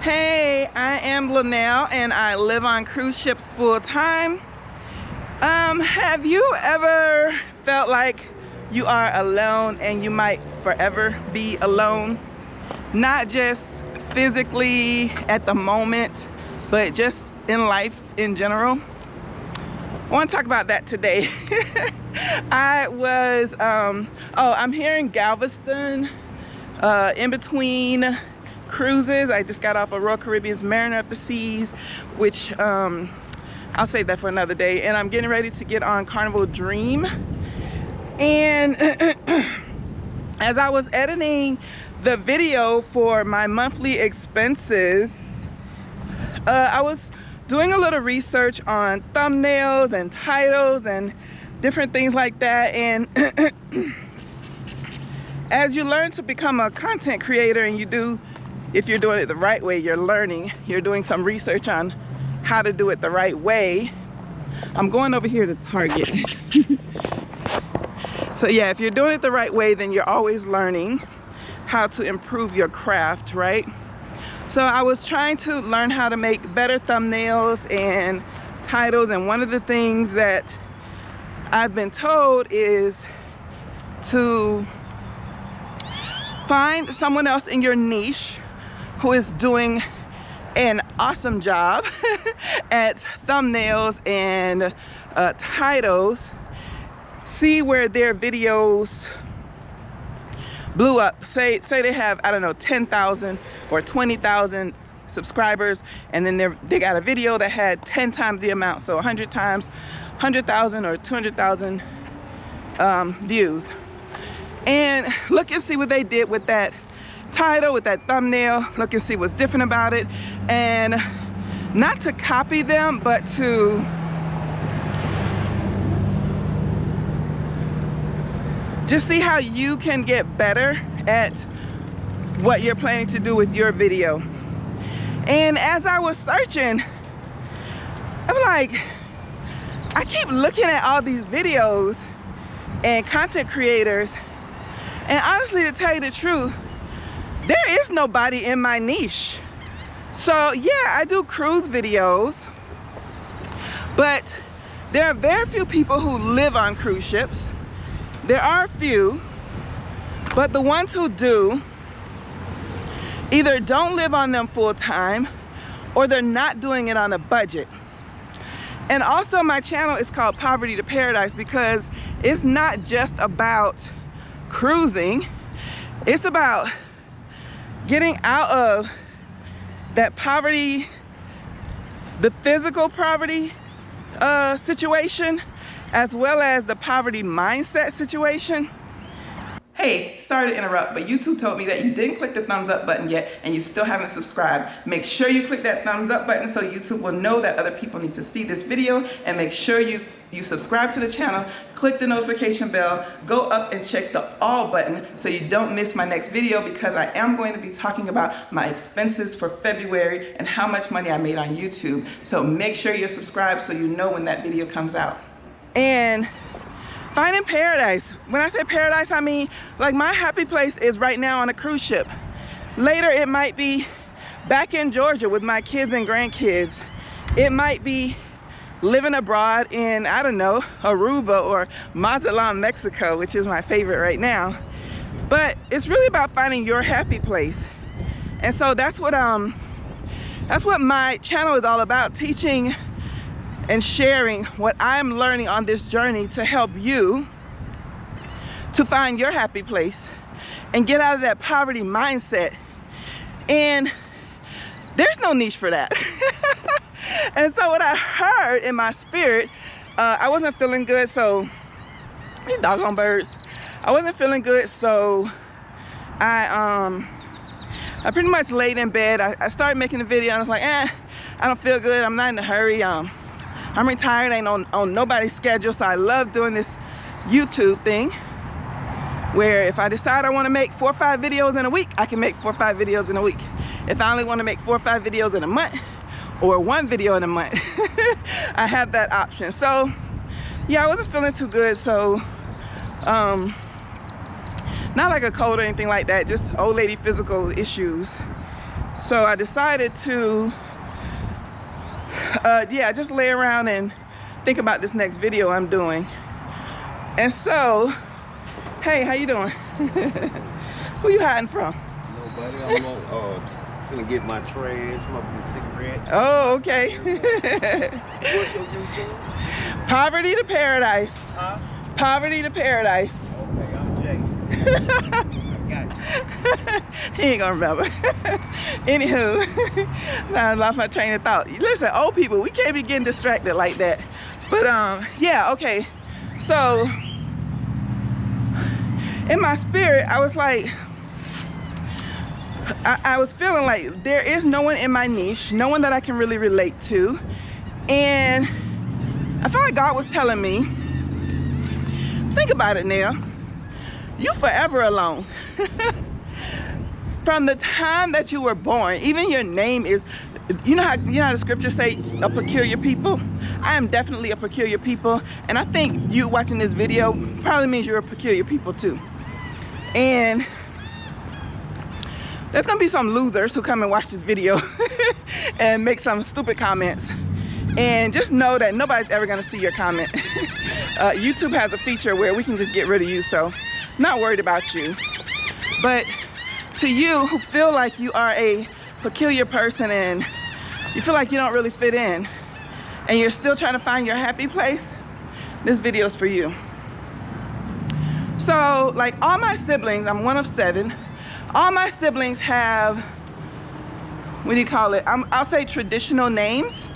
Hey, I am Linnell and I live on cruise ships full time. Have you ever felt like you are alone and you might forever be alone? Not just physically at the moment, but just in life in general. I want to talk about that today. I'm here in Galveston, in between cruises. I just got off of Royal Caribbean's Mariner of the Seas, which I'll save that for another day, and I'm getting ready to get on Carnival Dream. And as I was editing the video for my monthly expenses, I was doing a little research on thumbnails and titles and different things like that. And as you learn to become a content creator, and if you're doing it the right way, you're doing some research on how to do it the right way. I'm going over here to Target. So yeah, if you're doing it the right way, then you're always learning how to improve your craft, right? So I was trying to learn how to make better thumbnails and titles, and one of the things that I've been told is to find someone else in your niche who is doing an awesome job at thumbnails and titles. See where their videos blew up. Say they have, I don't know, 10,000 or 20,000 subscribers, and then they got a video that had 10 times the amount, so 100 times 100,000 or 200,000 views. And look and see what they did with that title, with that thumbnail. Look and see what's different about it, and not to copy them, but to just see how you can get better at what you're planning to do with your video. And as I was searching, I'm like, I keep looking at all these videos and content creators, and honestly, to tell you the truth, there is nobody in my niche. So yeah, I do cruise videos, but there are very few people who live on cruise ships. There are a few, but the ones who do either don't live on them full time, or they're not doing it on a budget. And also, my channel is called Poverty to Paradise because it's not just about cruising. It's about getting out of that poverty, the physical poverty situation, as well as the poverty mindset situation. Hey, sorry to interrupt, but YouTube told me that you didn't click the thumbs up button yet and you still haven't subscribed. Make sure you click that thumbs up button so YouTube will know that other people need to see this video, and make sure you subscribe to the channel, click the notification bell, go up and check the all button so you don't miss my next video, because I am going to be talking about my expenses for February and how much money I made on YouTube. So make sure you're subscribed so you know when that video comes out. And finding paradise. When I say paradise, I mean like my happy place is right now on a cruise ship. Later it might be back in Georgia with my kids and grandkids. It might be living abroad in, I don't know, Aruba or Mazatlan, Mexico, which is my favorite right now. But it's really about finding your happy place. And so that's what my channel is all about, teaching and sharing what I'm learning on this journey to help you to find your happy place and get out of that poverty mindset. And there's no niche for that. And so what I heard in my spirit, I wasn't feeling good, so these doggone birds. I wasn't feeling good, so I pretty much laid in bed. I started making the video and I was like, I don't feel good, I'm not in a hurry. I'm retired, ain't on nobody's schedule, so I love doing this YouTube thing where if I decide I want to make 4 or 5 videos in a week, I can make 4 or 5 videos in a week. If I only want to make 4 or 5 videos in a month, or 1 video in a month, I have that option. So yeah, I wasn't feeling too good, so not like a cold or anything like that, just old lady physical issues. So I decided to, yeah, just lay around and think about this next video I'm doing. And so, hey, how you doing? Who you hiding from? Nobody. I'm finna get my trash, smoking a cigarette. Oh, okay. What's your YouTube? Poverty to Paradise. Huh? Poverty to Paradise. Okay, I'm Jay. I got you. He ain't gonna remember. Anywho, I lost my train of thought. Listen, old people, we can't be getting distracted like that. But yeah, okay. So in my spirit, I was like, I was feeling like there is no one in my niche, no one that I can really relate to. And I felt like God was telling me, think about it now, you forever alone. From the time that you were born, even your name is, you know how the scriptures say a peculiar people? I am definitely a peculiar people, and I think you watching this video probably means you're a peculiar people too. And there's gonna be some losers who come and watch this video and make some stupid comments. And just know that nobody's ever gonna see your comment. YouTube has a feature where we can just get rid of you, so I'm not worried about you. But to you who feel like you are a peculiar person and you feel like you don't really fit in and you're still trying to find your happy place, this video is for you. So like all my siblings, I'm one of 7, all my siblings have, what do you call it? I'll say traditional names.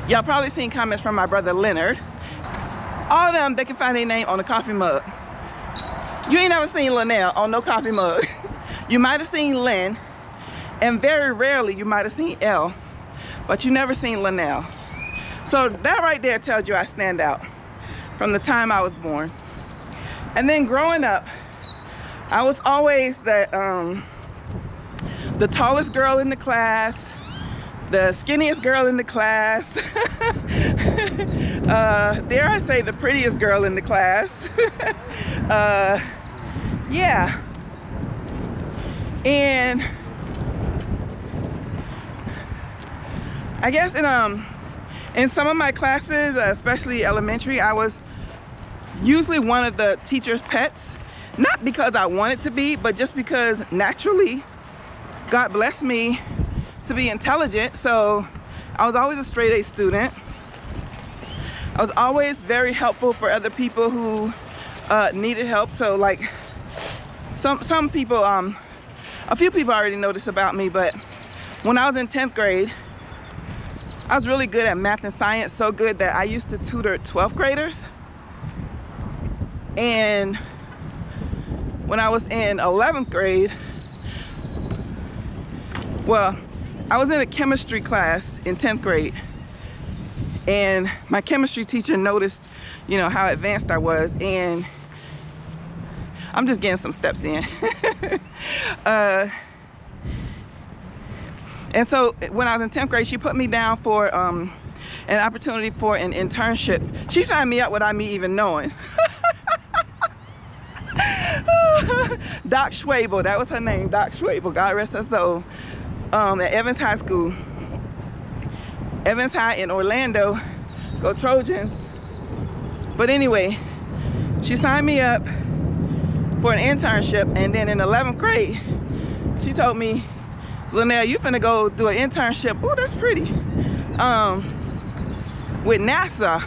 Y'all probably seen comments from my brother Leonard. All of them, they can find their name on a coffee mug. You ain't never seen Linnell on no coffee mug. You might have seen Lynn, and very rarely you might have seen L, but you never seen Linnell. So that right there tells you I stand out from the time I was born. And then growing up, I was always the tallest girl in the class, the skinniest girl in the class, dare I say the prettiest girl in the class. Yeah. And I guess in some of my classes, especially elementary, I was usually one of the teacher's pets. Not because I wanted to be, but just because naturally God blessed me to be intelligent. So I was always a straight A student. I was always very helpful for other people who needed help. So like some people, a few people already know this about me, but when I was in 10th grade, I was really good at math and science, so good that I used to tutor 12th graders. And when I was in 11th grade, well, I was in a chemistry class in 10th grade, and my chemistry teacher noticed, you know, how advanced I was, and I'm just getting some steps in. And so when I was in 10th grade, she put me down for an opportunity for an internship. She signed me up without me even knowing. Doc Schwabel, that was her name, Doc Schwabel, God rest her soul, at Evans High School. Evans High in Orlando, go Trojans. But anyway, she signed me up for an internship, and then in 11th grade, she told me, Linnell, you finna go do an internship, oh that's pretty, with NASA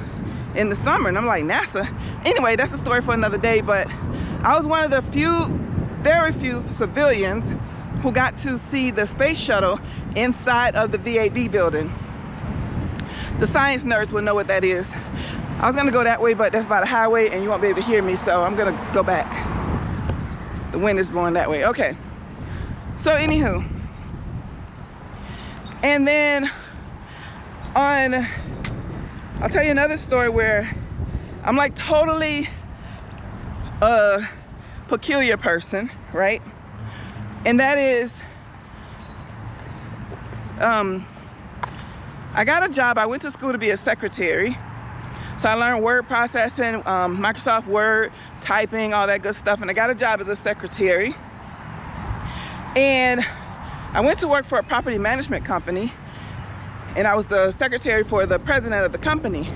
in the summer. And I'm like, NASA? Anyway, that's a story for another day, but I was one of the very few civilians who got to see the space shuttle inside of the VAB building. The science nerds will know what that is. I was gonna go that way, but that's by the highway and you won't be able to hear me, so I'm gonna go back. The wind is blowing that way, okay. So anywho, and then I'll tell you another story where I'm like totally a peculiar person, right? And that is, I got a job. I went to school to be a secretary. So I learned word processing, Microsoft Word, typing, all that good stuff. And I got a job as a secretary. And I went to work for a property management company, and I was the secretary for the president of the company.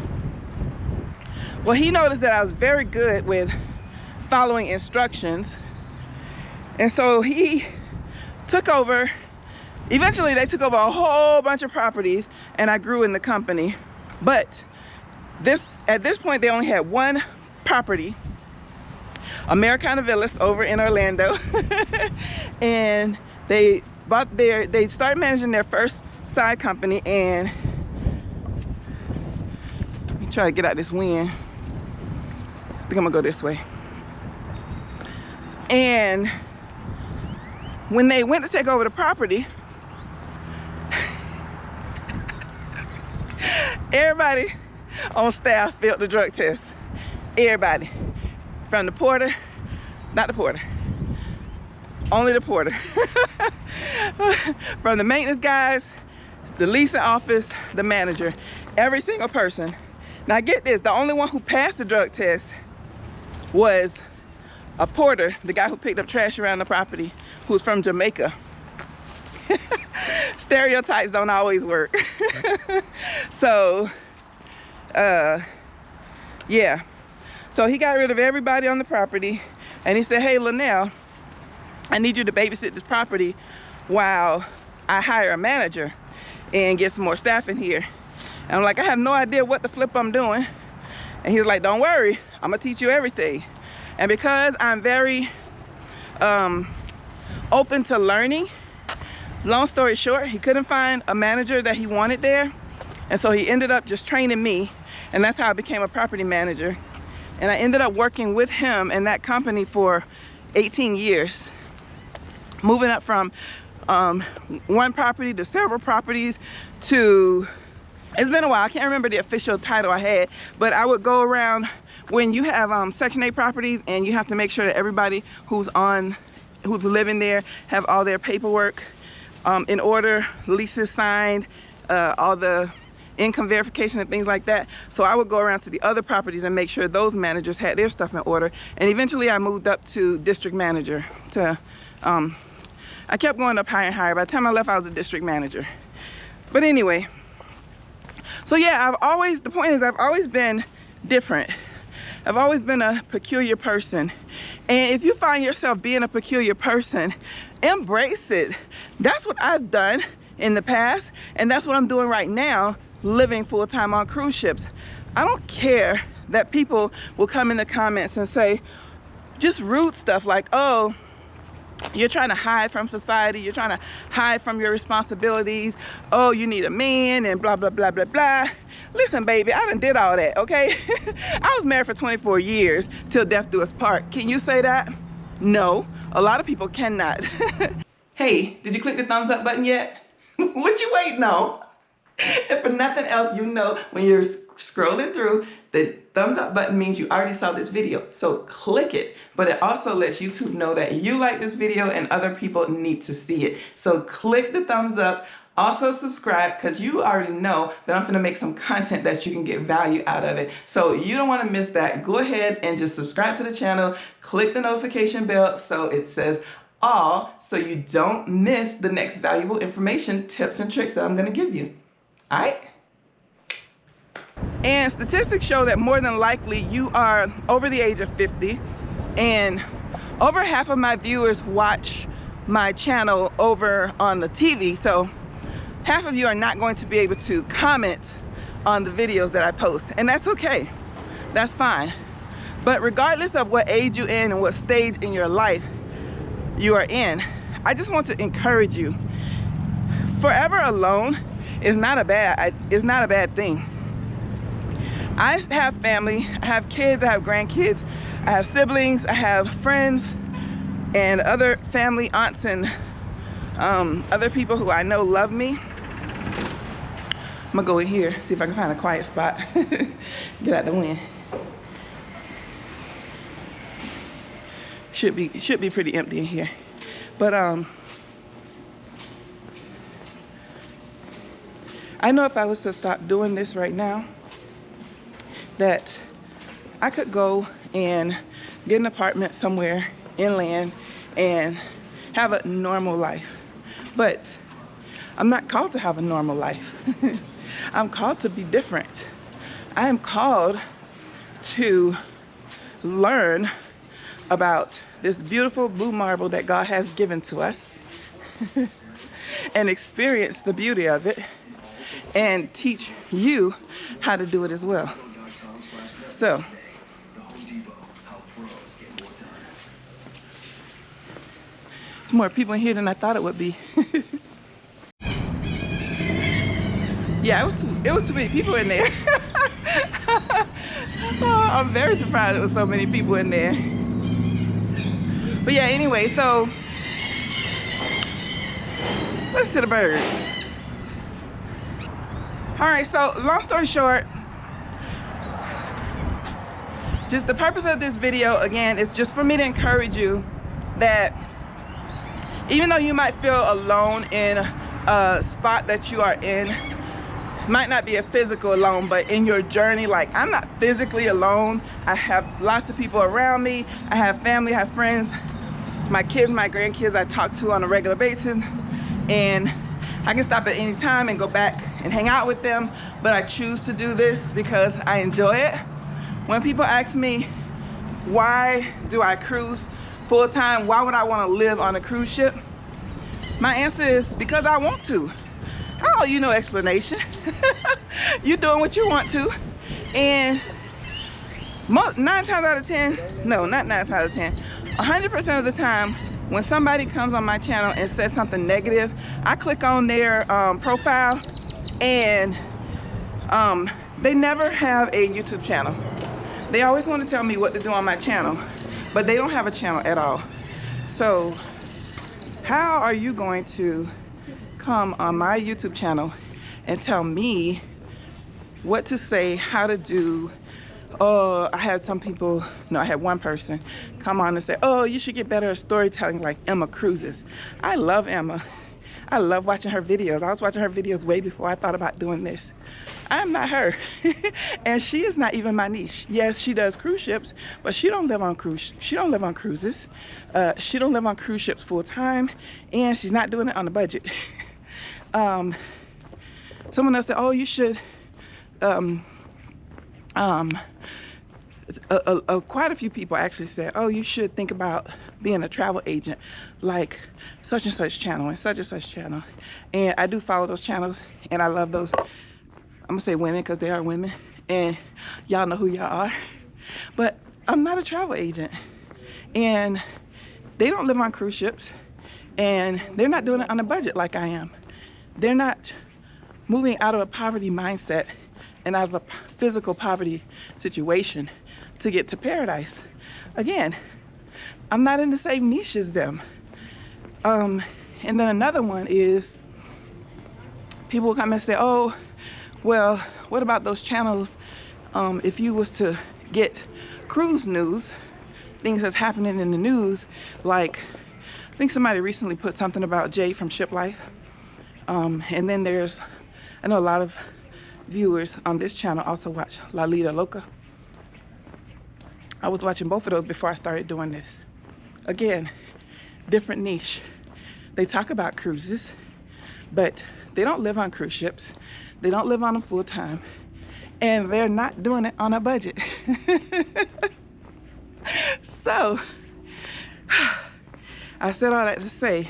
Well, he noticed that I was very good with following instructions, and so he took over. Eventually they took over a whole bunch of properties, and I grew in the company. But at this point they only had one property, Americana Villas over in Orlando. And they started managing their first side company, and let me try to get out this wind. I think I'm gonna go this way. And when they went to take over the property, everybody on staff failed the drug test. Everybody. From the porter, not the porter, only the porter. From the maintenance guys, the leasing office, the manager, every single person. Now get this, the only one who passed the drug test was a porter, the guy who picked up trash around the property, who's from Jamaica. Stereotypes don't always work. So, yeah. So he got rid of everybody on the property, and he said, hey, Linnell, I need you to babysit this property while I hire a manager and get some more staff in here. And I'm like, I have no idea what the flip I'm doing. And he was like, don't worry, I'm gonna teach you everything. And because I'm very open to learning, long story short, he couldn't find a manager that he wanted there. And so he ended up just training me, and that's how I became a property manager. And I ended up working with him in that company for 18 years, moving up from one property to several properties to, it's been a while, I can't remember the official title I had, but I would go around when you have Section 8 properties, and you have to make sure that everybody who's living there have all their paperwork in order, leases signed, all the income verification and things like that. So I would go around to the other properties and make sure those managers had their stuff in order. And eventually I moved up to district manager. I kept going up higher and higher. By the time I left, I was a district manager. But anyway, so yeah, the point is I've always been different. I've always been a peculiar person. And if you find yourself being a peculiar person, embrace it. That's what I've done in the past, and that's what I'm doing right now, living full-time on cruise ships. I don't care that people will come in the comments and say just rude stuff like, oh, you're trying to hide from society, you're trying to hide from your responsibilities, oh, you need a man, and blah blah blah blah blah. Listen, baby, I done did all that, okay? I was married for 24 years till death do us part. Can you say that? No, a lot of people cannot. Hey, did you click the thumbs up button yet? What you waiting on? If for nothing else, you know when you're scrolling through, the thumbs up button means you already saw this video. So click it. But it also lets YouTube know that you like this video and other people need to see it. So click the thumbs up. Also subscribe, because you already know that I'm going to make some content that you can get value out of it. So you don't want to miss that. Go ahead and just subscribe to the channel. Click the notification bell so it says all, so you don't miss the next valuable information, tips, and tricks that I'm going to give you. All right? And statistics show that more than likely you are over the age of 50, and over half of my viewers watch my channel over on the TV. So half of you are not going to be able to comment on the videos that I post, and that's okay. That's fine. But regardless of what age you're in and what stage in your life you are in, I just want to encourage you. Forever alone is not a bad thing. I have family, I have kids, I have grandkids, I have siblings, I have friends and other family, aunts, and other people who I know love me. I'm gonna go in here, see if I can find a quiet spot. Get out the wind. Should be pretty empty in here. But I know if I was to stop doing this right now, that I could go and get an apartment somewhere inland and have a normal life But I'm not called to have a normal life. I'm called to be different. I am called to learn about this beautiful blue marble that God has given to us and experience the beauty of it and teach you how to do it as well. So, there's more people in here than I thought it would be. Yeah, it was too many people in there. Oh, I'm very surprised there was so many people in there. But yeah, anyway, so let's to the birds. All right, so long story short, just the purpose of this video, again, is just for me to encourage you that even though you might feel alone in a spot that you are in, might not be a physical alone, but in your journey, like, I'm not physically alone. I have lots of people around me. I have family, I have friends, my kids, my grandkids I talk to on a regular basis, and I can stop at any time and go back and hang out with them, but I choose to do this because I enjoy it. When people ask me, why do I cruise full time? Why would I want to live on a cruise ship? My answer is because I want to. Oh, you know, explanation. You're doing what you want to. And 9 times out of 10, no, not 9 times out of 10, 100% of the time, when somebody comes on my channel and says something negative, I click on their profile, and they never have a YouTube channel. They always want to tell me what to do on my channel, but they don't have a channel at all. So how are you going to come on my YouTube channel and tell me what to say, how to do? Oh, I had some people, no, I had one person come on and say, oh, you should get better at storytelling like Emma Cruises. I love Emma. I love watching her videos. I was watching her videos way before I thought about doing this. I'm not her. And she is not even my niche. Yes, she does cruise ships, but she don't live on cruises. She don't live on cruise ships full time, and she's not doing it on a budget. Someone else said, oh, you should, quite a few people actually said, oh, you should think about being a travel agent like such and such channel and such channel. And I do follow those channels, and I love those, I'm gonna say women because they are women, and y'all know who y'all are. But I'm not a travel agent, and they don't live on cruise ships, and they're not doing it on a budget like I am. They're not moving out of a poverty mindset and out of a physical poverty situation to get to paradise. Again, I'm not in the same niche as them. And then another one is people will come and say, oh, well, what about those channels if you was to get cruise news, things that's happening in the news, like I think somebody recently put something about Jay from Ship Life. And then there's, I know a lot of viewers on this channel also watch La Lita Loca. I was watching both of those before I started doing this. Again, different niche. They talk about cruises, but they don't live on cruise ships. They don't live on them full time, and they're not doing it on a budget. So, I said all that to say,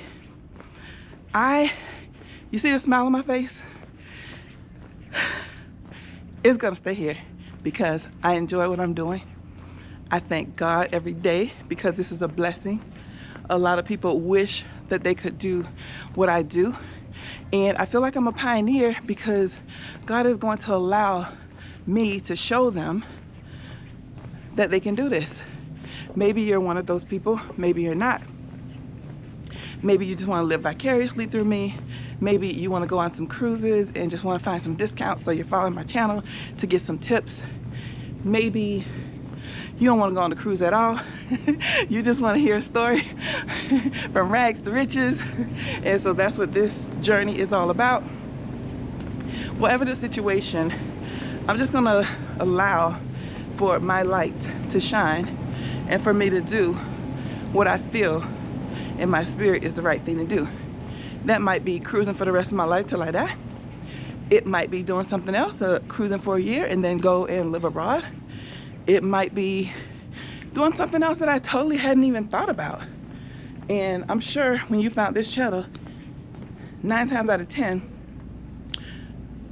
you see the smile on my face? It's gonna stay here because I enjoy what I'm doing. I thank God every day because this is a blessing. A lot of people wish that they could do what I do. And I feel like I'm a pioneer because God is going to allow me to show them that they can do this. Maybe you're one of those people, maybe you're not. Maybe you just want to live vicariously through me. Maybe you want to go on some cruises and just want to find some discounts, so you're following my channel to get some tips. Maybe you don't want to go on the cruise at all. You just want to hear a story from rags to riches. And so that's what this journey is all about. Whatever the situation, I'm just going to allow for my light to shine and for me to do what I feel in my spirit is the right thing to do. That might be cruising for the rest of my life till I die. It might be doing something else, cruising for a year and then go and live abroad. It might be doing something else that I totally hadn't even thought about. And I'm sure when you found this channel, 9 times out of 10,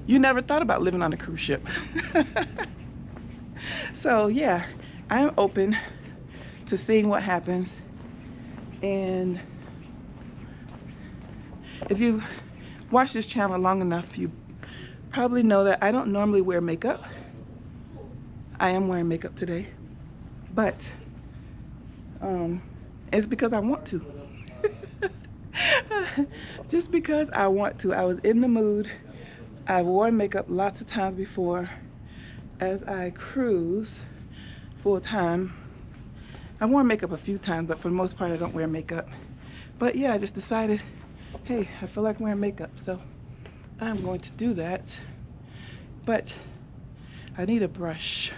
you never thought about living on a cruise ship. So yeah, I am open to seeing what happens. And if you watch this channel long enough, you probably know that I don't normally wear makeup. I am wearing makeup today, but it's because I want to. Just because I want to. I was in the mood. I've worn makeup lots of times before as I cruise full time. I've worn makeup a few times, but for the most part I don't wear makeup. But yeah, I just decided, hey, I feel like wearing makeup, so I'm going to do that. But I need a brush.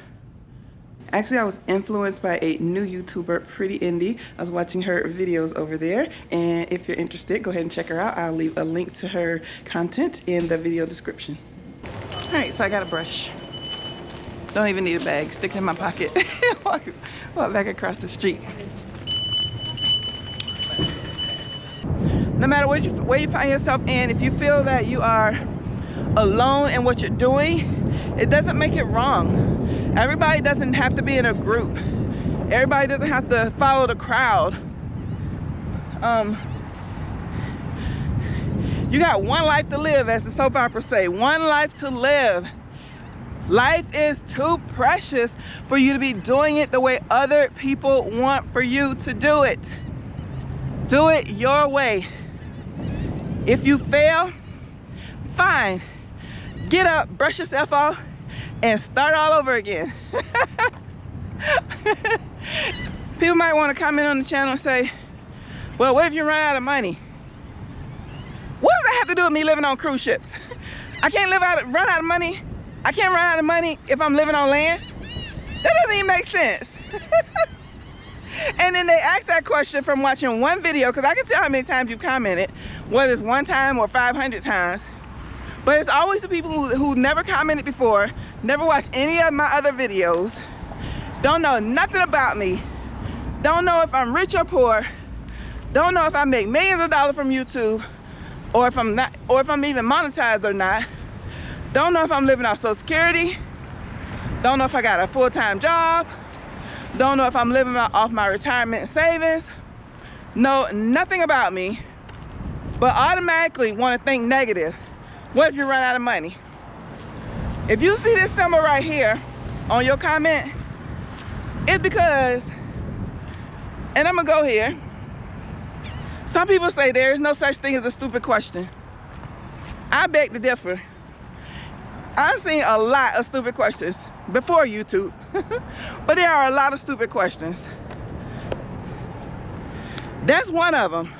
Actually, I was influenced by a new YouTuber, Pretty Indie. I was watching her videos over there, and if you're interested, go ahead and check her out. I'll leave a link to her content in the video description. All right, so I got a brush. Don't even need a bag. Stick it in my pocket. walk back across the street. No matter where you find yourself in, if you feel that you are alone in what you're doing, it doesn't make it wrong. Everybody doesn't have to be in a group. Everybody doesn't have to follow the crowd. You got one life to live, as the soap opera say. One life to live. Life is too precious for you to be doing it the way other people want for you to do it. Do it your way. If you fail, fine. Get up, brush yourself off, and start all over again. People might want to comment on the channel and say, well, what if you run out of money? What does that have to do with me living on cruise ships? I can't run out of money. I can't run out of money if I'm living on land. That doesn't even make sense. And then they ask that question from watching one video, because I can tell how many times you've commented, whether it's 1 time or 500 times. But it's always the people who never commented before, never watched any of my other videos, don't know nothing about me, don't know if I'm rich or poor, don't know if I make millions of dollars from YouTube, or if I'm not, or if I'm even monetized or not, don't know if I'm living off Social Security, don't know if I got a full-time job, don't know if I'm living off my retirement savings, know nothing about me, but automatically want to think negative. What if you run out of money? If you see this symbol right here on your comment, it's because, and I'm gonna go here, some people say there is no such thing as a stupid question. I beg to differ. I've seen a lot of stupid questions before YouTube, but there are a lot of stupid questions. That's one of them.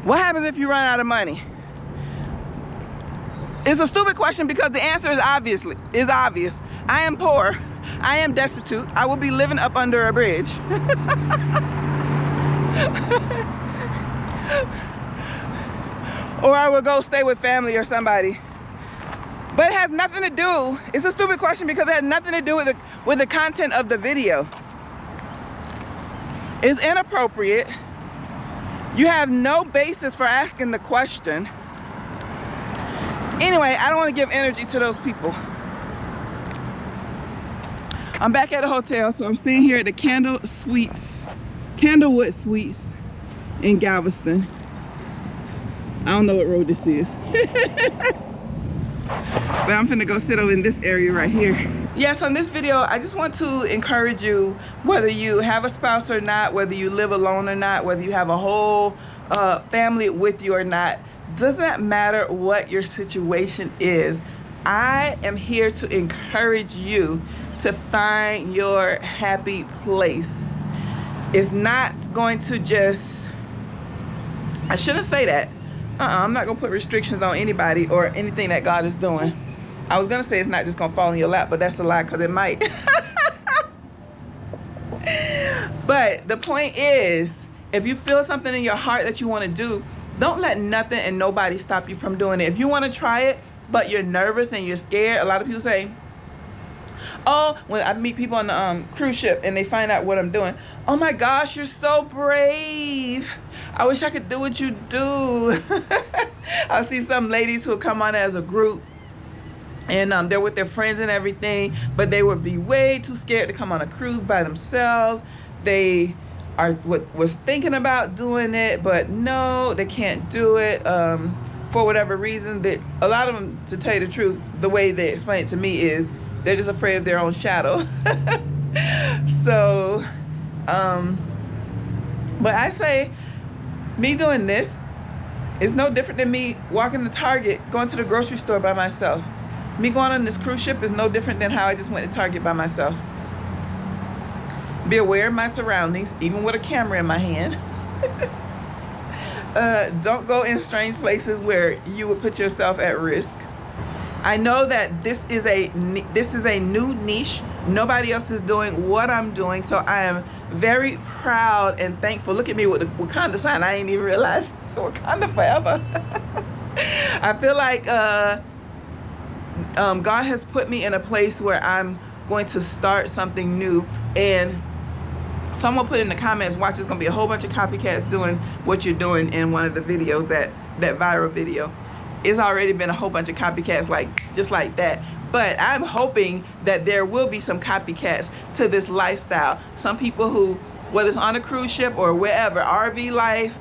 What happens if you run out of money? It's a stupid question because the answer is obvious. I am poor. I am destitute. I will be living up under a bridge. Or I will go stay with family or somebody. But it has nothing to do, it's a stupid question because it has nothing to do with the content of the video. It's inappropriate. You have no basis for asking the question. Anyway, I don't want to give energy to those people. I'm back at the hotel, so I'm staying here at the Candlewood Suites in Galveston. I don't know what road this is. But I'm finna go sit over in this area right here. Yeah, so in this video, I just want to encourage you, whether you have a spouse or not, whether you live alone or not, whether you have a whole family with you or not, doesn't matter what your situation is. I am here to encourage you to find your happy place. It's not going to just, I shouldn't say that. I'm not gonna put restrictions on anybody or anything that God is doing. I was gonna say it's not just gonna fall in your lap, but that's a lie because it might. But the point is, if you feel something in your heart that you want to do, Don't let nothing and nobody stop you from doing it. If you want to try it, but you're nervous and you're scared, a lot of people say, oh, when I meet people on the cruise ship and they find out what I'm doing, oh my gosh, you're so brave. I wish I could do what you do. I see some ladies who come on as a group, and they're with their friends and everything, but they would be way too scared to come on a cruise by themselves. They was thinking about doing it, but no, they can't do it for whatever reason. That a lot of them, to tell you the truth, the way they explain it to me is they're just afraid of their own shadow. So but I say, me doing this is no different than me walking to Target, going to the grocery store by myself. Me going on this cruise ship is no different than how I just went to Target by myself. Be aware of my surroundings, even with a camera in my hand. Don't go in strange places where you would put yourself at risk. I know that this is a new niche. Nobody else is doing what I'm doing, so I am very proud and thankful. Look at me with the Wakanda sign. I ain't even realized Wakanda forever. I feel like God has put me in a place where I'm going to start something new. And someone put in the comments, watch, there's gonna be a whole bunch of copycats doing what you're doing in one of the videos, that viral video. It's already been a whole bunch of copycats just like that. But I'm hoping that there will be some copycats to this lifestyle. Some people who, whether it's on a cruise ship or wherever, RV life,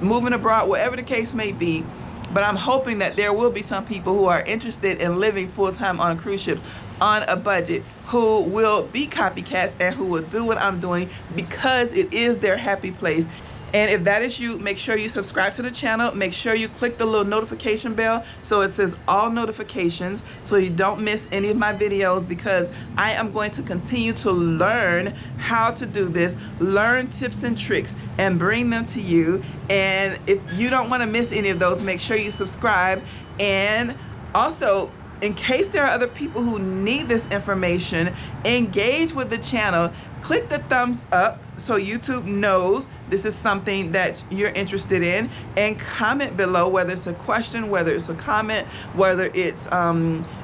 moving abroad, whatever the case may be. But I'm hoping that there will be some people who are interested in living full-time on cruise ships on a budget, who will be copycats and who will do what I'm doing because it is their happy place. And if that is you, make sure you subscribe to the channel. Make sure you click the little notification bell so it says all notifications, so you don't miss any of my videos, because I am going to continue to learn how to do this, learn tips and tricks, and bring them to you. And if you don't want to miss any of those, make sure you subscribe. And also, in case there are other people who need this information, engage with the channel. Click the thumbs up so YouTube knows this is something that you're interested in, and comment below whether it's a question, whether it's a comment, whether it's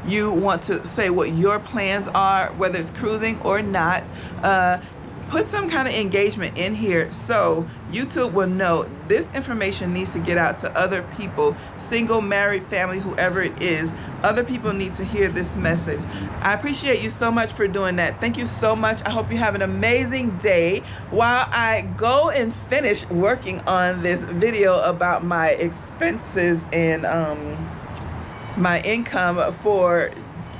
you want to say what your plans are, whether it's cruising or not. Put some kind of engagement in here so YouTube will know this information needs to get out to other people, single, married, family, whoever it is. Other people need to hear this message. I appreciate you so much for doing that. Thank you so much. I hope you have an amazing day while I go and finish working on this video about my expenses and my income for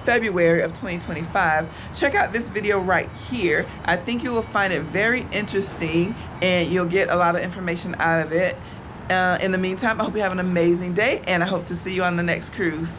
February of 2025. Check out this video right here. I think you will find it very interesting and you'll get a lot of information out of it. In the meantime, I hope you have an amazing day, and I hope to see you on the next cruise.